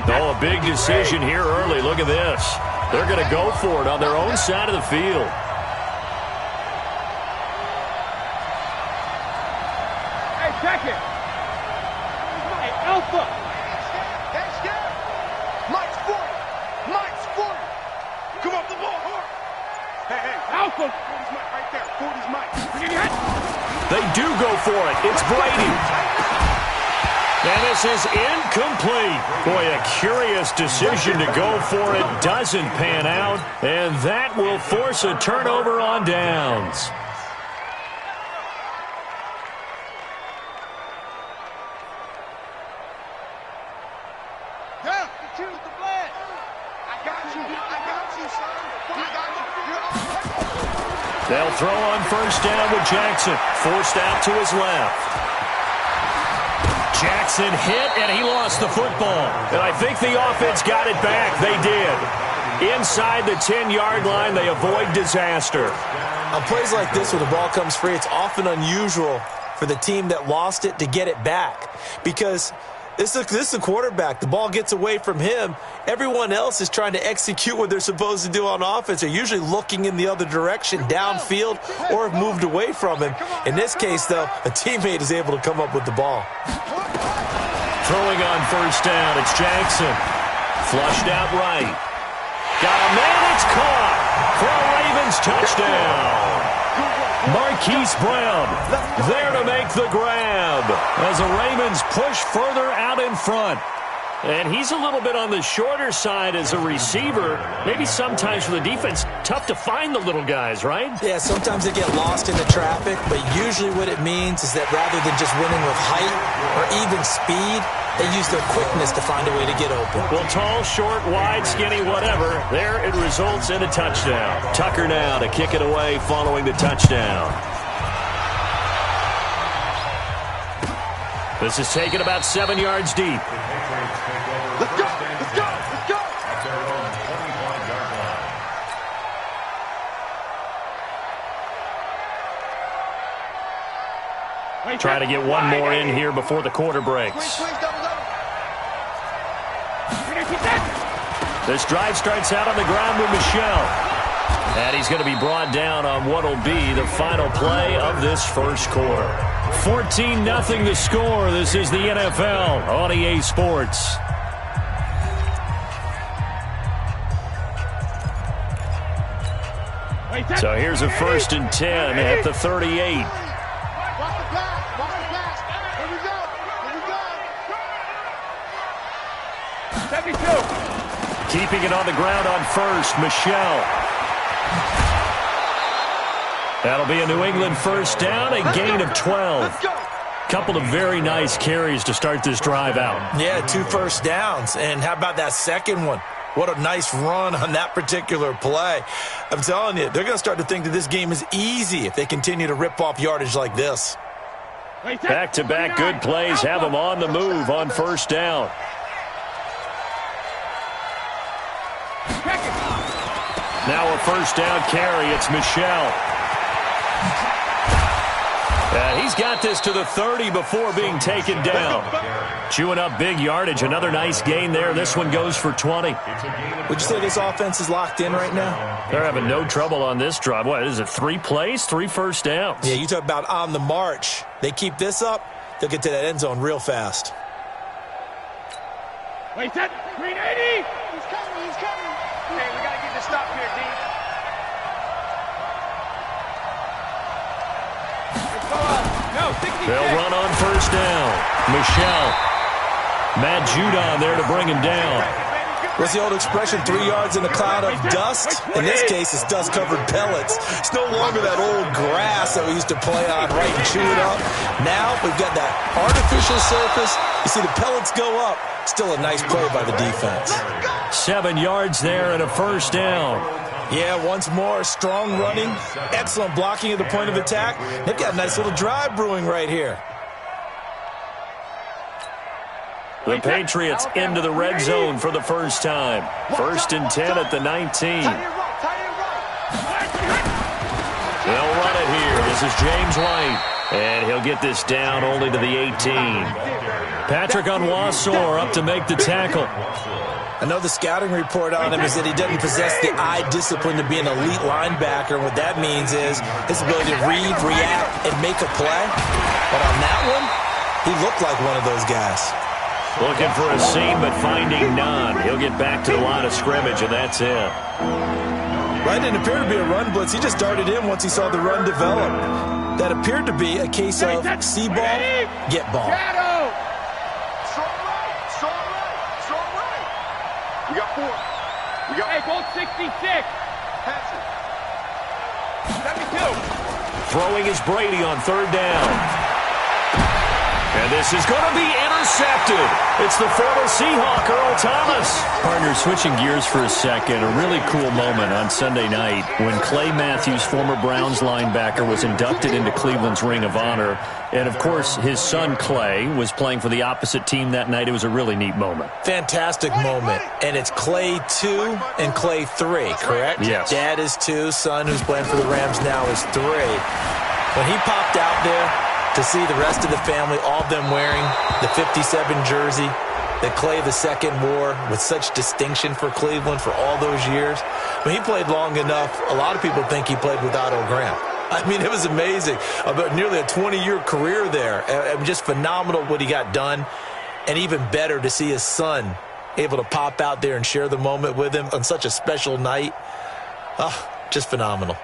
Oh, a big decision here early. Look at this. They're going to go for it on their own side of the field. Hey, check it. Hey, Alpha. That's good. Mike's 40. Mike's 40. Come up the ball hard. Hey, Alpha. 40's Mike right there. 40's Mike. They do go for it. It's Brady. And this is incomplete. Boy, a curious decision to go for it. Doesn't pan out. And that will force a turnover on downs. Yeah, choose the blast. I got you. I got you, son. I got you. They'll throw on first down with Jackson. Forced out to his left. Jackson hit, and he lost the football. And I think the offense got it back. They did. Inside the 10-yard line, they avoid disaster. On plays like this, when the ball comes free, it's often unusual for the team that lost it to get it back. Because this is a quarterback. The ball gets away from him. Everyone else is trying to execute what they're supposed to do on offense. They're usually looking in the other direction, downfield, or have moved away from him. In this case, though, a teammate is able to come up with the ball. Throwing on first down, it's Jackson. Flushed out right. Got a man, it's caught for a Ravens touchdown. Marquise Brown there to make the grab as the Ravens push further out in front. And he's a little bit on the shorter side as a receiver. Maybe sometimes for the defense, tough to find the little guys, right? Yeah, sometimes they get lost in the traffic, but usually what it means is that rather than just winning with height or even speed, they use their quickness to find a way to get open. Well, tall, short, wide, skinny, whatever, there it results in a touchdown. Tucker now to kick it away following the touchdown. This is taken about 7 yards deep. Let's go. Let's go. Let's go. Try to get one more in here before the quarter breaks. This drive starts out on the ground with Michelle. And he's going to be brought down on what will be the final play of this first quarter. 14-0 the score. This is the NFL on EA Sports. So here's a 1st and 10 at the 38. Keeping it on the ground on first, Michelle. That'll be a New England first down, a gain of 12. Couple of very nice carries to start this drive out. Yeah, 2 first downs. And how about that second one? What a nice run on that particular play. I'm telling you, they're going to start to think that this game is easy if they continue to rip off yardage like this. Back-to-back good plays have them on the move on first down. Now a first down carry. It's Michelle. He's got this to the 30 before being taken down. Chewing up big yardage. Another nice gain there. This one goes for 20. Would you say this offense is locked in right now? They're having no trouble on this drive. What is it, 3 plays, 3 first downs? Yeah, you talk about on the march. They keep this up, they'll get to that end zone real fast. Wait, that 380. He's coming. He's coming. Hey, we got to get this stop here, D. They'll run on first down. Michelle. Matt Judon there to bring him down. What's the old expression, 3 yards in a cloud of dust? In this case, it's dust-covered pellets. It's no longer that old grass that we used to play on, right, and chew it up. Now we've got that artificial surface. You see the pellets go up. Still a nice play by the defense. 7 yards there and a first down. Yeah, once more, strong running, excellent blocking at the point of attack. They've got a nice little drive brewing right here. The Patriots into the red zone for the first time. 1st and 10 at the 19. They'll run it here. This is James White. And he'll get this down only to the 18. Patrick Onwuasor up to make the tackle. I know the scouting report on him is that he doesn't possess the eye discipline to be an elite linebacker. And what that means is his ability to read, react, and make a play. But on that one, he looked like one of those guys. Looking for a seam, but finding none. He'll get back to the line of scrimmage, and that's it. That didn't appear to be a run blitz. He just darted in once he saw the run develop. That appeared to be a case of see ball, get ball. We got 4. We got. Hey, goal 66. Pass it. 72. Throwing is Brady on third down. And this is going to be intercepted. It's the former Seahawk, Earl Thomas. Partner, switching gears for a second, a really cool moment on Sunday night when Clay Matthews, former Browns linebacker, was inducted into Cleveland's Ring of Honor. And, of course, his son Clay was playing for the opposite team that night. It was a really neat moment. Fantastic moment. And it's Clay 2 and Clay 3, correct? Yes. Dad is 2, son who's playing for the Rams now is 3. When he popped out there, to see the rest of the family, all of them wearing the 57 jersey that Clay II wore with such distinction for Cleveland for all those years. When he played long enough, a lot of people think he played with Otto Graham. I mean, it was amazing. About nearly a 20-year career there. Just phenomenal what he got done. And even better to see his son able to pop out there and share the moment with him on such a special night. Oh, just phenomenal.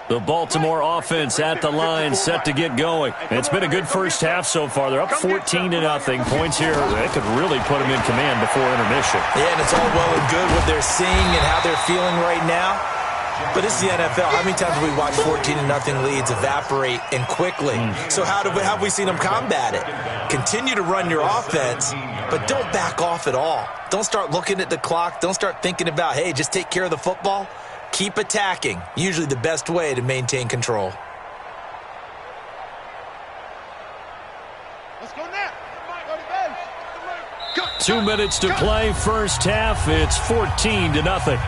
The Baltimore offense at the line, set to get going. It's been a good first half so far. They're up 14-0. Points here, they could really put them in command before intermission. Yeah, and it's all well and good what they're seeing and how they're feeling right now. But it's the NFL. How many times have we watched 14-0 leads evaporate and quickly? So have we seen them combat it? Continue to run your offense, but don't back off at all. Don't start looking at the clock. Don't start thinking about, hey, just take care of the football. Keep attacking. Usually the best way to maintain control. Let's go now. 2 minutes to play, first half. It's 14-0.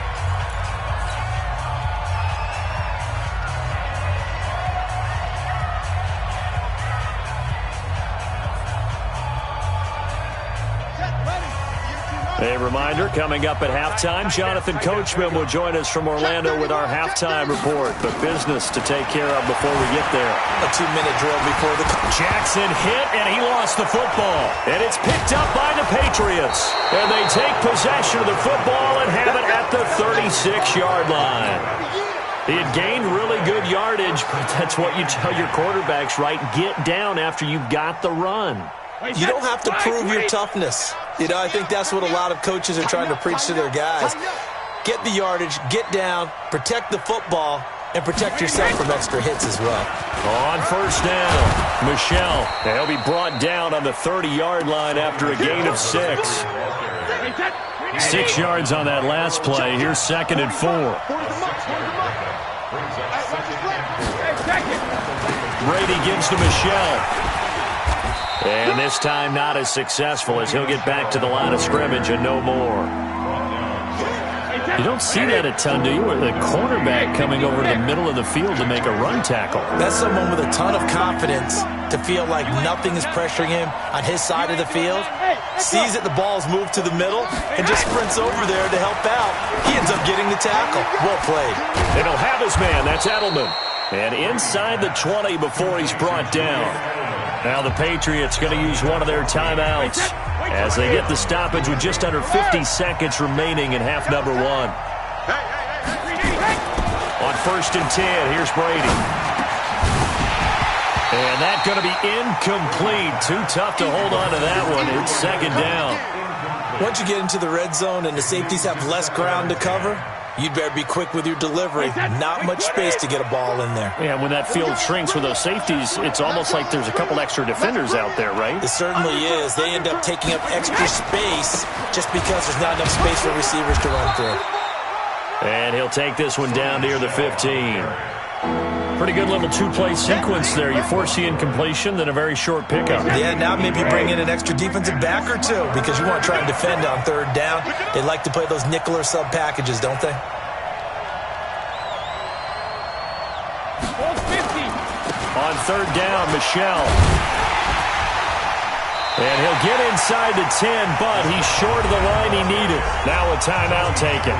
A reminder, coming up at halftime, Jonathan Coachman will join us from Orlando with our halftime report. But business to take care of before we get there. A 2-minute drill before the... Jackson hit, and he lost the football. And it's picked up by the Patriots. And they take possession of the football and have it at the 36-yard line. He had gained really good yardage, but that's what you tell your quarterbacks, right? Get down after you got the run. You don't have to prove your toughness. You know, I think that's what a lot of coaches are trying to preach to their guys. Get the yardage, get down, protect the football, and protect yourself from extra hits as well. On first down, Michelle. He'll be brought down on the 30-yard line after a gain of 6. 6 yards on that last play. Here's 2nd and 4. Brady gives to Michelle. And this time not as successful as he'll get back to the line of scrimmage and no more. You don't see that a ton, do you? Where the cornerback coming over to the middle of the field to make a run tackle. That's someone with a ton of confidence to feel like nothing is pressuring him on his side of the field. Sees that the ball's moved to the middle and just sprints over there to help out. He ends up getting the tackle. Well played. And he'll have his man. That's Edelman. And inside the 20 before he's brought down. Now the Patriots going to use one of their timeouts as they get the stoppage with just under 50 seconds remaining in half number 1. On 1st and 10, here's Brady. And that's going to be incomplete. Too tough to hold on to that one. It's 2nd down. Once you get into the red zone and the safeties have less ground to cover, you'd better be quick with your delivery. Not much space to get a ball in there. Yeah, when that field shrinks with those safeties, it's almost like there's a couple extra defenders out there, right? It certainly is. They end up taking up extra space just because there's not enough space for receivers to run through. And he'll take this one down near the 15. Pretty good little 2-play sequence there. You force the incompletion, then a very short pickup. Yeah, now maybe bring in an extra defensive back or two because you want to try and defend on 3rd down. They like to play those nickel or sub packages, don't they? third down, Michel. And he'll get inside the 10, but he's short of the line he needed. Now a timeout taken.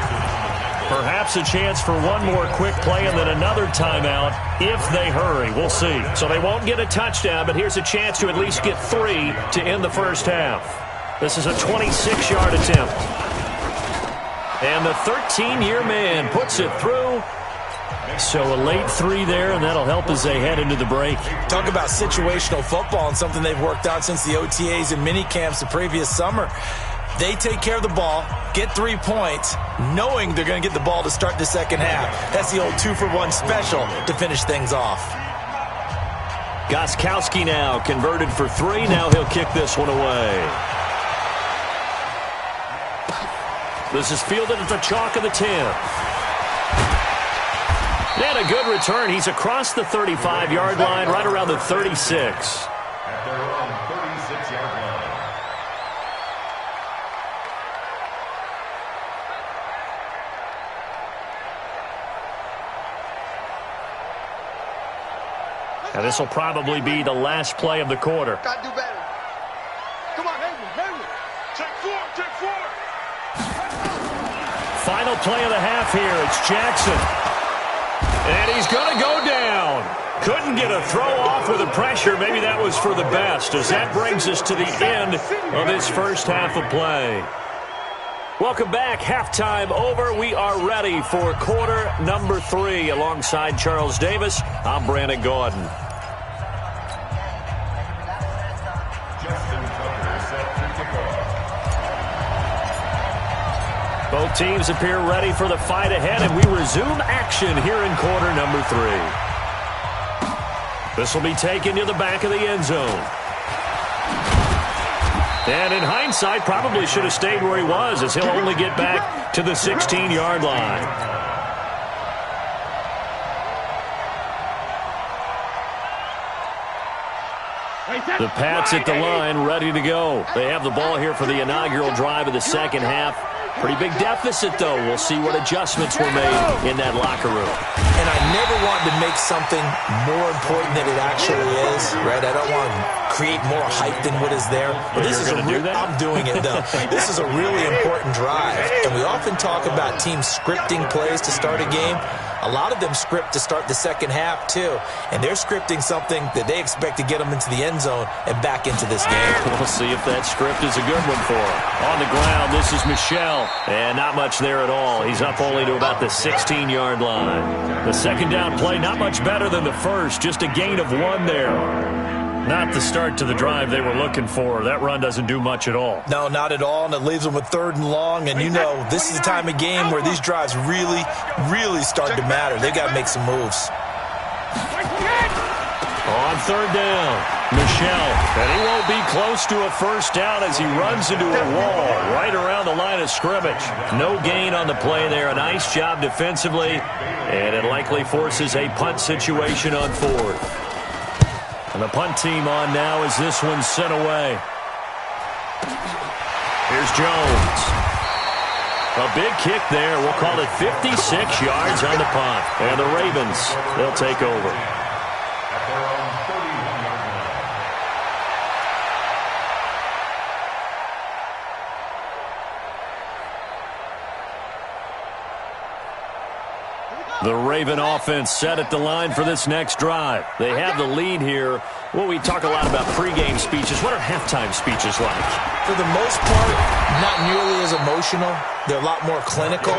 Perhaps a chance for one more quick play and then another timeout if they hurry. We'll see. So they won't get a touchdown, but here's a chance to at least get 3 to end the first half. This is a 26-yard attempt. And the 13-year man puts it through. So a late 3 there, and that'll help as they head into the break. Talk about situational football and something they've worked on since the OTAs and mini camps the previous summer. They take care of the ball, get 3 points, knowing they're going to get the ball to start the second half. That's the old 2-for-1 special to finish things off. Gostkowski now converted for 3. Now he'll kick this one away. This is fielded at the chalk of the 10. And a good return. He's across the 35-yard line, right around the 36. At their own 36-yard line. Now this will probably be the last play of the quarter. Gotta do better. Come on, Henry. Take 4. Final play of the half here. It's Jackson. And he's going to go down. Couldn't get a throw off with the pressure. Maybe that was for the best, as that brings us to the end of this first half of play. Welcome back. Halftime over. We are ready for quarter number 3. Alongside Charles Davis, I'm Brandon Gordon. Both teams appear ready for the fight ahead, and we resume action here in quarter number 3. This will be taken to the back of the end zone. And in hindsight, probably should have stayed where he was, as he'll only get back to the 16-yard line. The Pats at the line, ready to go. They have the ball here for the inaugural drive of the second half. Pretty big deficit, though. We'll see what adjustments were made in that locker room. And I never want to make something more important than it actually is, right? I don't want to create more hype than what is there. But this is I'm doing it, though. This is a really important drive. And we often talk about teams scripting plays to start a game. A lot of them script to start the second half, too. And they're scripting something that they expect to get them into the end zone and back into this game. We'll see if that script is a good one for them. On the ground, this is Michel. And not much there at all. He's up only to about the 16-yard line. The second down play, not much better than the first. Just a gain of 1 there. Not the start to the drive they were looking for. That run doesn't do much at all. No, not at all, and it leaves them with 3rd and long. And you know, this is the time of game where these drives really, really start to matter. They got to make some moves. On 3rd down, Michel. And he won't be close to a first down as he runs into a wall right around the line of scrimmage. No gain on the play there. A nice job defensively. And it likely forces a punt situation on 4th. And the punt team on now as this one's sent away. Here's Jones. A big kick there. We'll call it 56 yards on the punt. And the Ravens, they'll take over. At their own 31-yard line. The Raven offense set at the line for this next drive. They have the lead here. Well, we talk a lot about pregame speeches. What are halftime speeches like? For the most part, not nearly as emotional. They're a lot more clinical.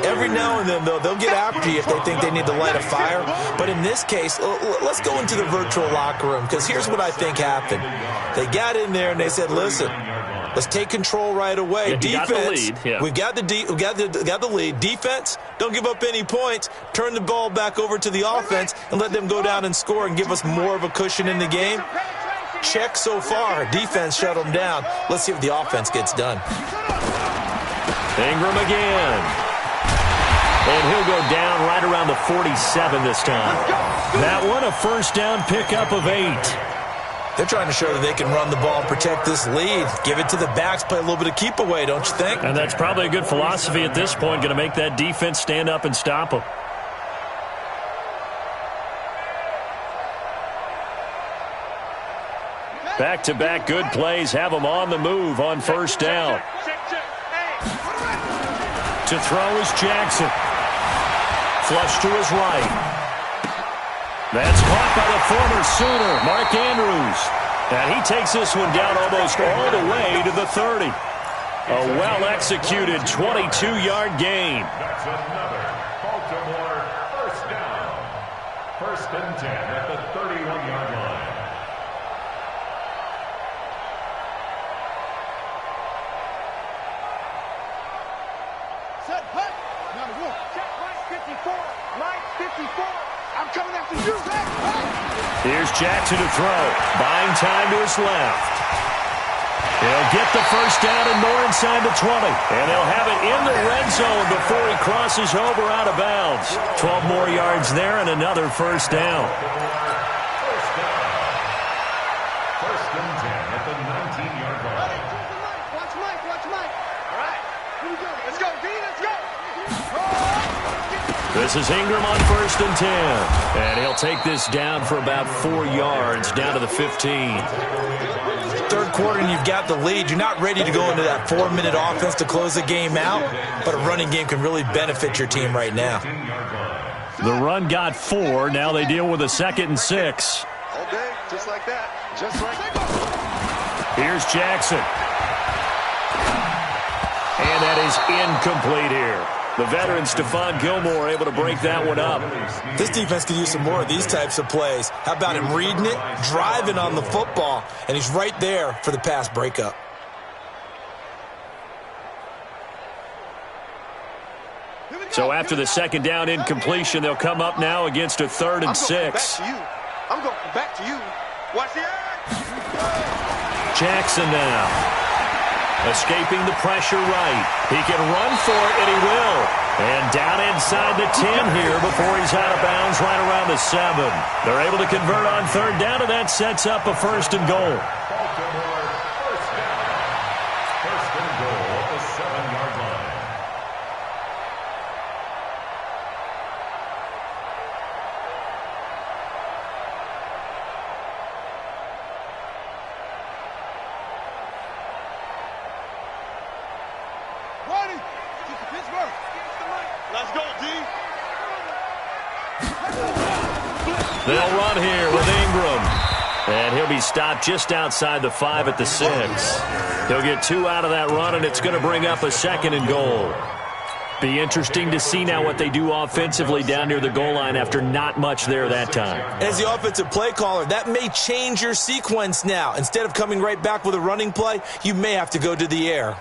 Every now and then, though, they'll get after you if they think they need to light a fire. But in this case, let's go into the virtual locker room, because here's what I think happened. They got in there and they said, listen, let's take control right away. Defense, we've got the lead. Defense, don't give up any points. Turn the ball back over to the offense and let them go down and score and give us more of a cushion in the game. Check so far. Defense shut them down. Let's see if the offense gets done. Ingram again. And he'll go down right around the 47 this time. That one, a first down pickup of 8. They're trying to show that they can run the ball and protect this lead. Give it to the backs, play a little bit of keep away, don't you think? And that's probably a good philosophy at this point, going to make that defense stand up and stop them. Back-to-back good plays have them on the move on first down. To throw is Jackson. Flush to his right. That's caught by the former Sooner, Mark Andrews. And he takes this one down almost all the way to the 30. A well-executed 22-yard gain. That's another Baltimore first down. First and 10 at the 31-yard line. Set, hut. Number one. Check, Mike 54. Mike 54. I'm coming after you, man. Here's Jackson to throw. Buying time to his left. He'll get the first down and more inside the 20. And they'll have it in the red zone before he crosses over out of bounds. 12 more yards there and another first down. First down. First and 10 at the 19-yard line. Watch Mike. Watch Mike. All right. Here we go. Let's go, D. Let's go. This is Ingram on first and 10. And he'll take this down for about 4 yards down to the 15. Third quarter and you've got the lead. You're not ready to go into that 4-minute offense to close the game out, but a running game can really benefit your team right now. The run got 4. Now they deal with a 2nd and 6. All day, just like that. Just like that. Here's Jackson. And that is incomplete here. The veteran Stephon Gilmore able to break that one up. This defense could use some more of these types of plays. How about him reading it, driving on the football, and he's right there for the pass breakup. So after the second down incompletion, they'll come up now against a 3rd and 6. I'm going back to you. Watch the eye. Jackson now. Escaping the pressure right. He can run for it, and he will. And down inside the 10 here before he's out of bounds right around the 7. They're able to convert on 3rd down, and that sets up a 1st and goal. Baltimore first down. First and goal at the 7-yard line. Let's go, D. They'll run here with Ingram. And he'll be stopped just outside the 5 at the 6. He'll get 2 out of that run, and it's going to bring up a 2nd and goal. Be interesting to see now what they do offensively down near the goal line after not much there that time. As the offensive play caller, that may change your sequence now. Instead of coming right back with a running play, you may have to go to the air.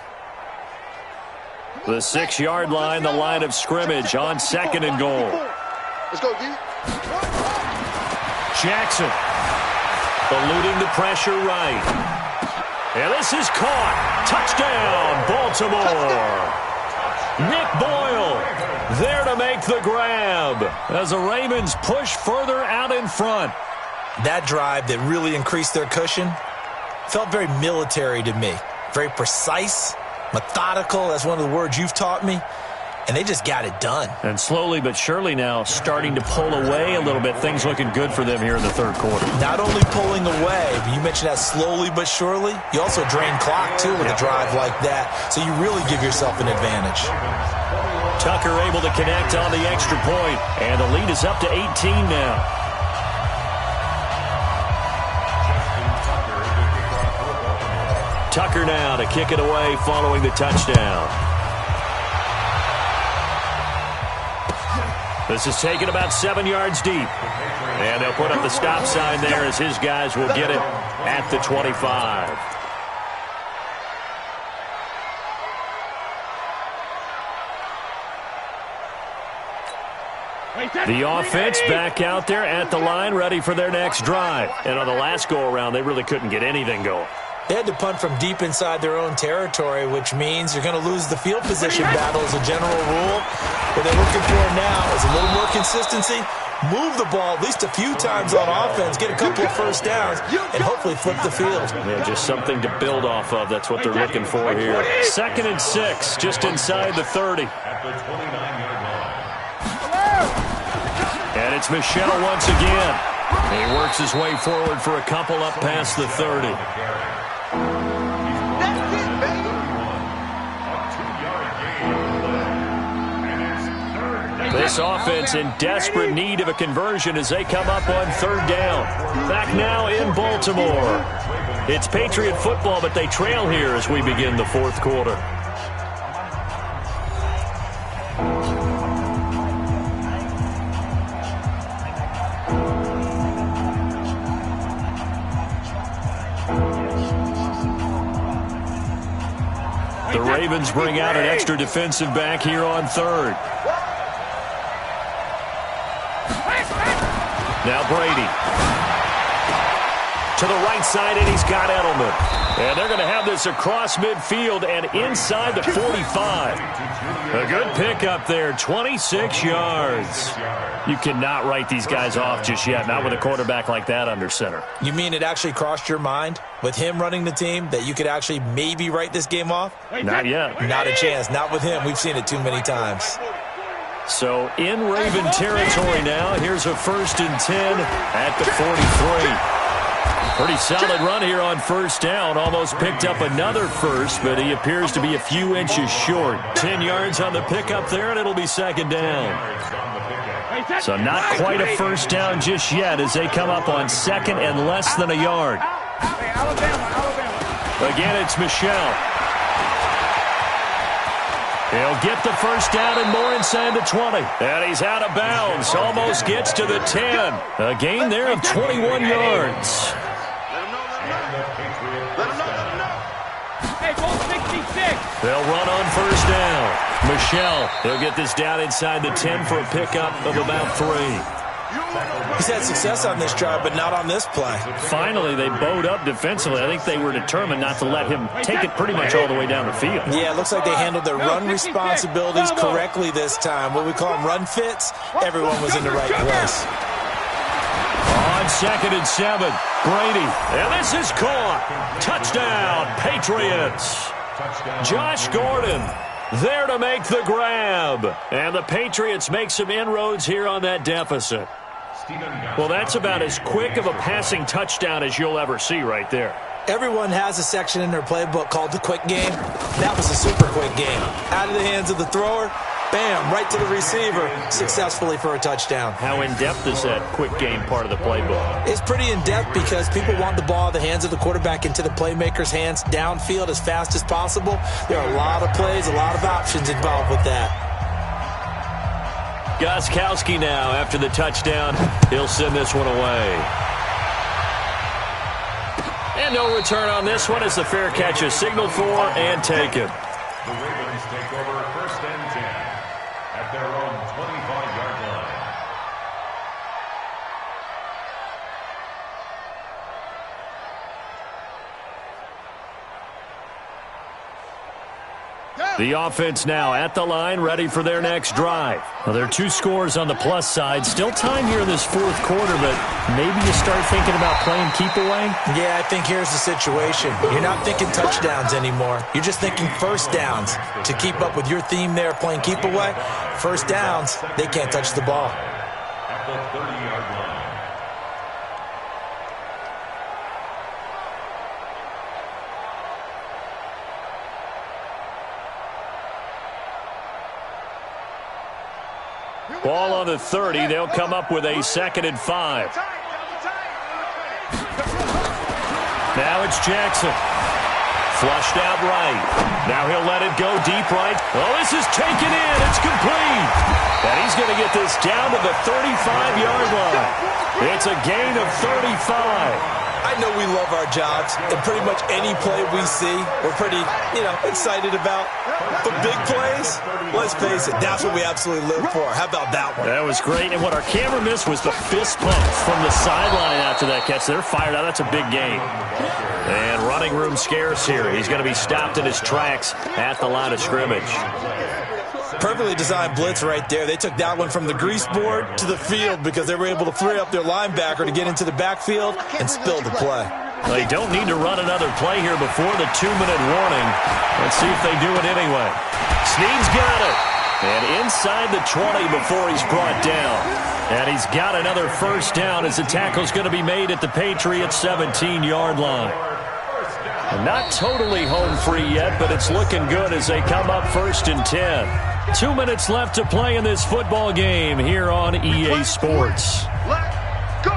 The 6-yard line, the line of scrimmage on 2nd and goal. Let's go, D. Jackson eluding the pressure right. And this is caught. Touchdown, Baltimore. Nick Boyle there to make the grab as the Ravens push further out in front. That drive that really increased their cushion felt very military to me. Very precise, methodical. That's one of the words you've taught me. And they just got it done. And slowly but surely now starting to pull away a little bit. Things looking good for them here in the 3rd quarter. Not only pulling away, but you mentioned that slowly but surely. You also drain clock, too, with a drive like that. So you really give yourself an advantage. Tucker able to connect on the extra point. And the lead is up to 18 now. Tucker now to kick it away following the touchdown. This is taken about 7 yards deep. And they'll put up the stop sign there as his guys will get it at the 25. The offense back out there at the line, ready for their next drive. And on the last go-around, they really couldn't get anything going. They had to punt from deep inside their own territory, which means you're going to lose the field position battle as a general rule. What they're looking for now is a little more consistency, move the ball at least a few times on offense, get a couple of first downs, and hopefully flip the field. Yeah, just something to build off of. That's what they're looking for here. 2nd and 6, just inside the 30. At the 29-yard line. And it's Michelle once again. He works his way forward for a couple up past the 30. That's it, baby. This offense in desperate need of a conversion as they come up on third down. Back now in Baltimore. It's Patriot football, but they trail here as we begin the fourth quarter. The Ravens bring out an extra defensive back here on third. Now Brady. To the right side, and he's got Edelman. And they're going to have this across midfield and inside the 45. A good pickup there, 26 yards. You cannot write these guys off just yet, not with a quarterback like that under center. You mean it actually crossed your mind with him running the team that you could actually maybe write this game off? Not yet. Not a chance. Not with him. We've seen it too many times. So in Raven territory now, here's a 1st and 10 at the 43. Pretty solid run here on first down. Almost picked up another first, but he appears to be a few inches short. 10 yards on the pickup there, and it'll be second down. So not quite a first down just yet as they come up on second and less than a yard. Again, it's Michelle. He'll get the first down and more inside the 20. And he's out of bounds. Almost gets to the 10. A gain there of 21 yards. Hey, goal 66. They'll run on first down. Michelle, he'll get this down inside the 10 for a pickup of about 3. He's had success on this drive, but not on this play. Finally, they bowed up defensively. I think they were determined not to let him take it pretty much all the way down the field. Yeah, it looks like they handled their run responsibilities correctly this time. What we call them run fits, everyone was in the right place. On 2nd and 7, Brady. And this is caught. Touchdown, Patriots. Josh Gordon there to make the grab. And the Patriots make some inroads here on that deficit. Well, that's about as quick of a passing touchdown as you'll ever see right there. Everyone has a section in their playbook called the quick game. That was a super quick game. Out of the hands of the thrower, bam, right to the receiver, successfully for a touchdown. How in-depth is that quick game part of the playbook? It's pretty in-depth because people want the ball in the hands of the quarterback into the playmaker's hands downfield as fast as possible. There are a lot of plays, a lot of options involved with that. Gostkowski now, after the touchdown, he'll send this one away. And no return on this one as the fair catch is signaled for and taken. The Ravens take over 1st and 10 at their own 25-yard line. The offense now at the line, ready for their next drive. Well, there are 2 scores on the plus side. Still time here in this fourth quarter, but maybe you start thinking about playing keep away? Yeah, I think here's the situation. You're not thinking touchdowns anymore. You're just thinking first downs. To keep up with your theme there, playing keep away, first downs, they can't touch the ball. At the 30-yard line. Ball on the 30. They'll come up with a 2nd and 5. Now it's Jackson. Flushed out right. Now he'll let it go deep right. Oh, this is taken in. It's complete. And he's going to get this down to the 35-yard line. It's a gain of 35. I know we love our jobs, and pretty much any play we see, we're pretty, excited about. But big plays, let's face it, that's what we absolutely live for. How about that one? That was great, and what our camera missed was the fist pump from the sideline after that catch. They're fired out. That's a big gain. And running room scarce here. He's going to be stopped in his tracks at the line of scrimmage. Perfectly designed blitz right there. They took that one from the grease board to the field because they were able to free up their linebacker to get into the backfield and spill the play. They don't need to run another play here before the 2-minute warning. Let's see if they do it anyway. Snead's got it. And inside the 20 before he's brought down. And he's got another first down as the tackle's going to be made at the Patriots' 17-yard line. And not totally home free yet, but it's looking good as they come up 1st and 10. 2 minutes left to play in this football game here on EA Sports. Let's go!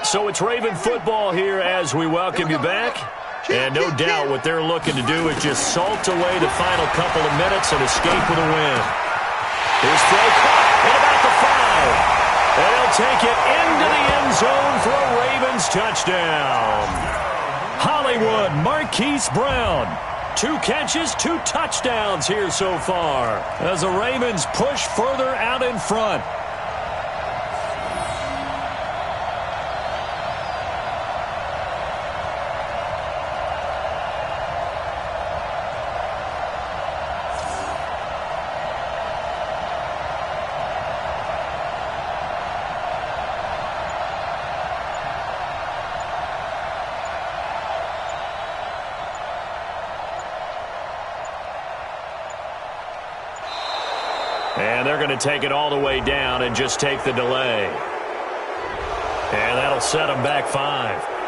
So it's Raven football here as we welcome you back. And no doubt what they're looking to do is just salt away the final couple of minutes and escape with a win. Here's throw caught at about the 5. And he'll take it into the end zone for a Ravens touchdown. Hollywood Marquise Brown. 2 catches, 2 touchdowns here so far as the Ravens push further out in front. And they're going to take it all the way down and just take the delay. And that'll set them back 5.